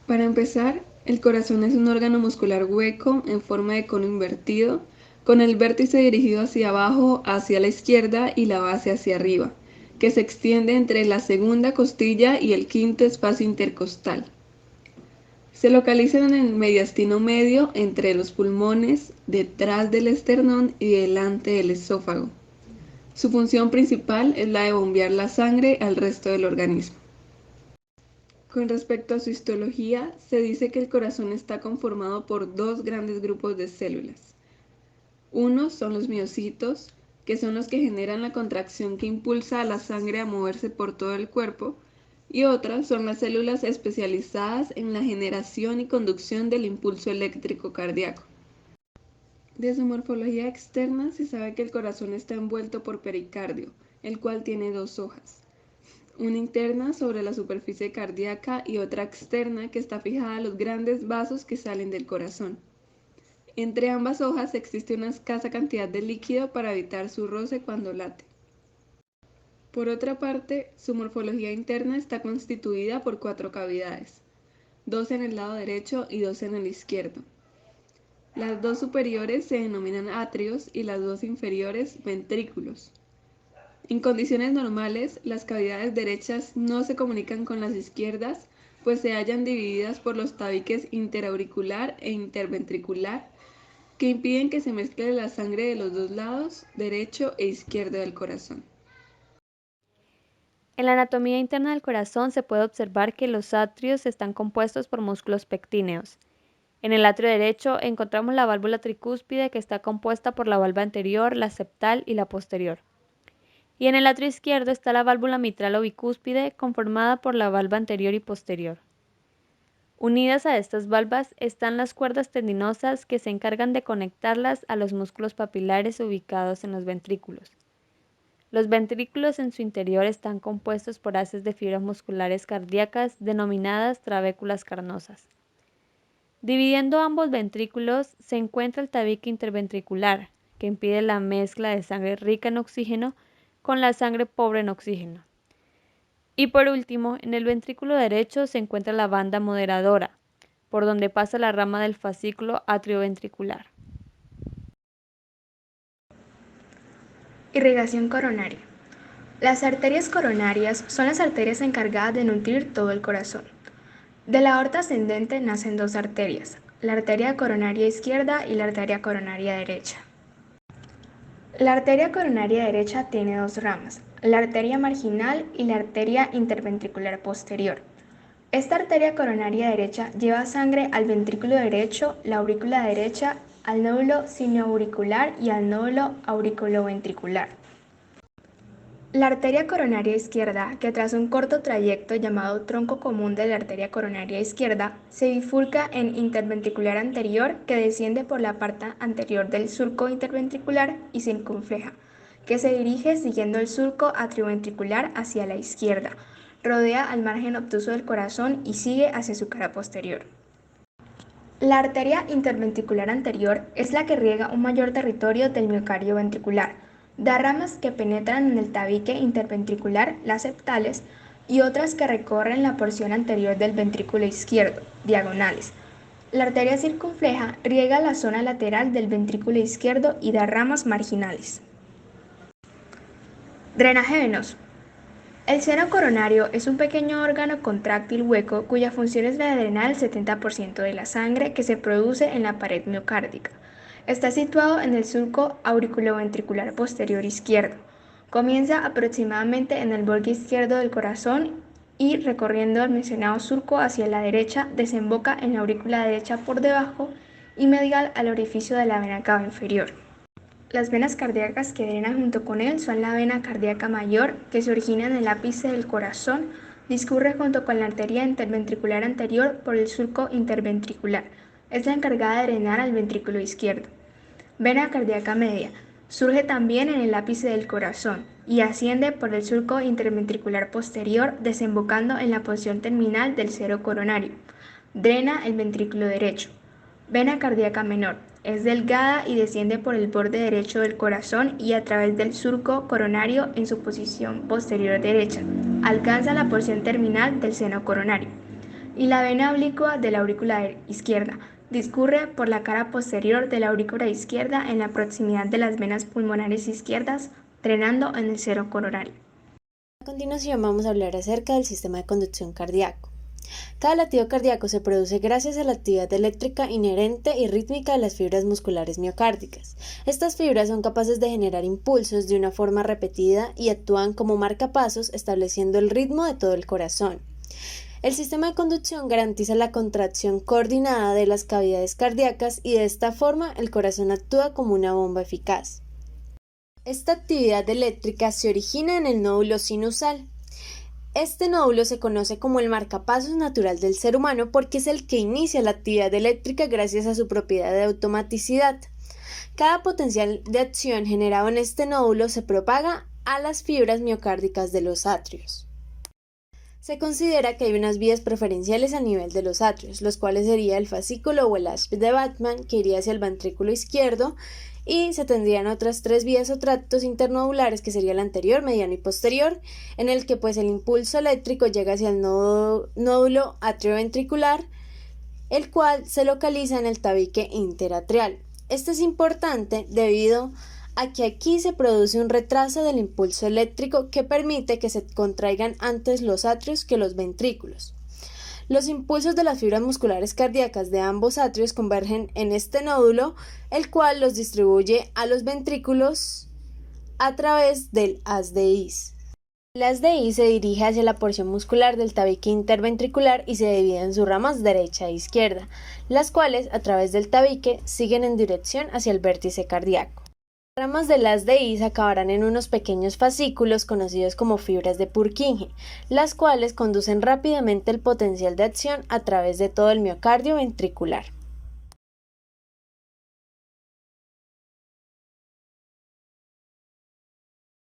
Para empezar, el corazón es un órgano muscular hueco en forma de cono invertido, con el vértice dirigido hacia abajo, hacia la izquierda y la base hacia arriba, que se extiende entre la segunda costilla y el quinto espacio intercostal. Se localiza en el mediastino medio entre los pulmones, detrás del esternón y delante del esófago. Su función principal es la de bombear la sangre al resto del organismo. Con respecto a su histología, se dice que el corazón está conformado por dos grandes grupos de células. Unos son los miocitos, que son los que generan la contracción que impulsa a la sangre a moverse por todo el cuerpo, y otras son las células especializadas en la generación y conducción del impulso eléctrico cardíaco. De su morfología externa se sabe que el corazón está envuelto por pericardio, el cual tiene dos hojas, una interna sobre la superficie cardíaca y otra externa que está fijada a los grandes vasos que salen del corazón. Entre ambas hojas existe una escasa cantidad de líquido para evitar su roce cuando late. Por otra parte, su morfología interna está constituida por 4 cavidades, 2 en el lado derecho y 2 en el izquierdo. Las 2 superiores se denominan atrios y las 2 inferiores ventrículos. En condiciones normales, las cavidades derechas no se comunican con las izquierdas, pues se hallan divididas por los tabiques interauricular e interventricular, que impiden que se mezcle la sangre de los dos lados, derecho e izquierdo del corazón. En la anatomía interna del corazón se puede observar que los atrios están compuestos por músculos pectíneos. En el atrio derecho encontramos la válvula tricúspide, que está compuesta por la valva anterior, la septal y la posterior. Y en el atrio izquierdo está la válvula mitral o bicúspide, conformada por la valva anterior y posterior. Unidas a estas valvas están las cuerdas tendinosas, que se encargan de conectarlas a los músculos papilares ubicados en los ventrículos. Los ventrículos en su interior están compuestos por haces de fibras musculares cardíacas denominadas trabéculas carnosas. Dividiendo ambos ventrículos se encuentra el tabique interventricular, que impide la mezcla de sangre rica en oxígeno con la sangre pobre en oxígeno. Y por último, en el ventrículo derecho se encuentra la banda moderadora, por donde pasa la rama del fascículo atrioventricular. Irrigación coronaria. Las arterias coronarias son las arterias encargadas de nutrir todo el corazón. De la aorta ascendente nacen dos arterias, la arteria coronaria izquierda y la arteria coronaria derecha. La arteria coronaria derecha tiene dos ramas, la arteria marginal y la arteria interventricular posterior. Esta arteria coronaria derecha lleva sangre al ventrículo derecho, la aurícula derecha, al nódulo sinuoauricular y al nódulo auriculoventricular. La arteria coronaria izquierda, que traza un corto trayecto llamado tronco común de la arteria coronaria izquierda, se bifurca en interventricular anterior, que desciende por la parte anterior del surco interventricular, y circunfleja, que se dirige siguiendo el surco atrioventricular hacia la izquierda, rodea al margen obtuso del corazón y sigue hacia su cara posterior. La arteria interventricular anterior es la que riega un mayor territorio del miocardio ventricular. Da ramas que penetran en el tabique interventricular, las septales, y otras que recorren la porción anterior del ventrículo izquierdo, diagonales. La arteria circunfleja riega la zona lateral del ventrículo izquierdo y da ramas marginales. Drenaje venoso. El seno coronario es un pequeño órgano contráctil hueco cuya función es la de drenar el 70% de la sangre que se produce en la pared miocárdica. Está situado en el surco auriculoventricular posterior izquierdo. Comienza aproximadamente en el borde izquierdo del corazón y, recorriendo el mencionado surco hacia la derecha, desemboca en la aurícula derecha por debajo y medial al orificio de la vena cava inferior. Las venas cardíacas que drenan junto con él son la vena cardíaca mayor, que se origina en el ápice del corazón, discurre junto con la arteria interventricular anterior por el surco interventricular. Es la encargada de drenar al ventrículo izquierdo. Vena cardíaca media. Surge también en el ápice del corazón y asciende por el surco interventricular posterior, desembocando en la porción terminal del seno coronario. Drena el ventrículo derecho. Vena cardíaca menor. Es delgada y desciende por el borde derecho del corazón y a través del surco coronario en su posición posterior derecha. Alcanza la porción terminal del seno coronario. y la vena oblicua de la aurícula izquierda. Discurre por la cara posterior de la aurícula izquierda en la proximidad de las venas pulmonares izquierdas, drenando en el seno coronario. A continuación vamos a hablar acerca del sistema de conducción cardíaco. Cada latido cardíaco se produce gracias a la actividad eléctrica inherente y rítmica de las fibras musculares miocárdicas. Estas fibras son capaces de generar impulsos de una forma repetida y actúan como marcapasos, estableciendo el ritmo de todo el corazón. El sistema de conducción garantiza la contracción coordinada de las cavidades cardíacas y de esta forma el corazón actúa como una bomba eficaz. Esta actividad eléctrica se origina en el nódulo sinusal. Este nódulo se conoce como el marcapasos natural del ser humano porque es el que inicia la actividad eléctrica gracias a su propiedad de automaticidad. Cada potencial de acción generado en este nódulo se propaga a las fibras miocárdicas de los atrios. Se considera que hay unas vías preferenciales a nivel de los atrios, los cuales sería el fascículo o el ASP de Bachmann, que iría hacia el ventrículo izquierdo, y se tendrían otras 3 vías o tractos internodulares, que sería el anterior, mediano y posterior, en el que pues el impulso eléctrico llega hacia el nódulo atrioventricular, el cual se localiza en el tabique interatrial. Este es importante debido a que aquí se produce un retraso del impulso eléctrico que permite que se contraigan antes los atrios que los ventrículos. Los impulsos de las fibras musculares cardíacas de ambos atrios convergen en este nódulo, el cual los distribuye a los ventrículos a través del haz de His. El haz de His se dirige hacia la porción muscular del tabique interventricular y se divide en sus ramas derecha e izquierda, las cuales a través del tabique siguen en dirección hacia el vértice cardíaco. Las ramas del haz de His acabarán en unos pequeños fascículos conocidos como fibras de Purkinje, las cuales conducen rápidamente el potencial de acción a través de todo el miocardio ventricular.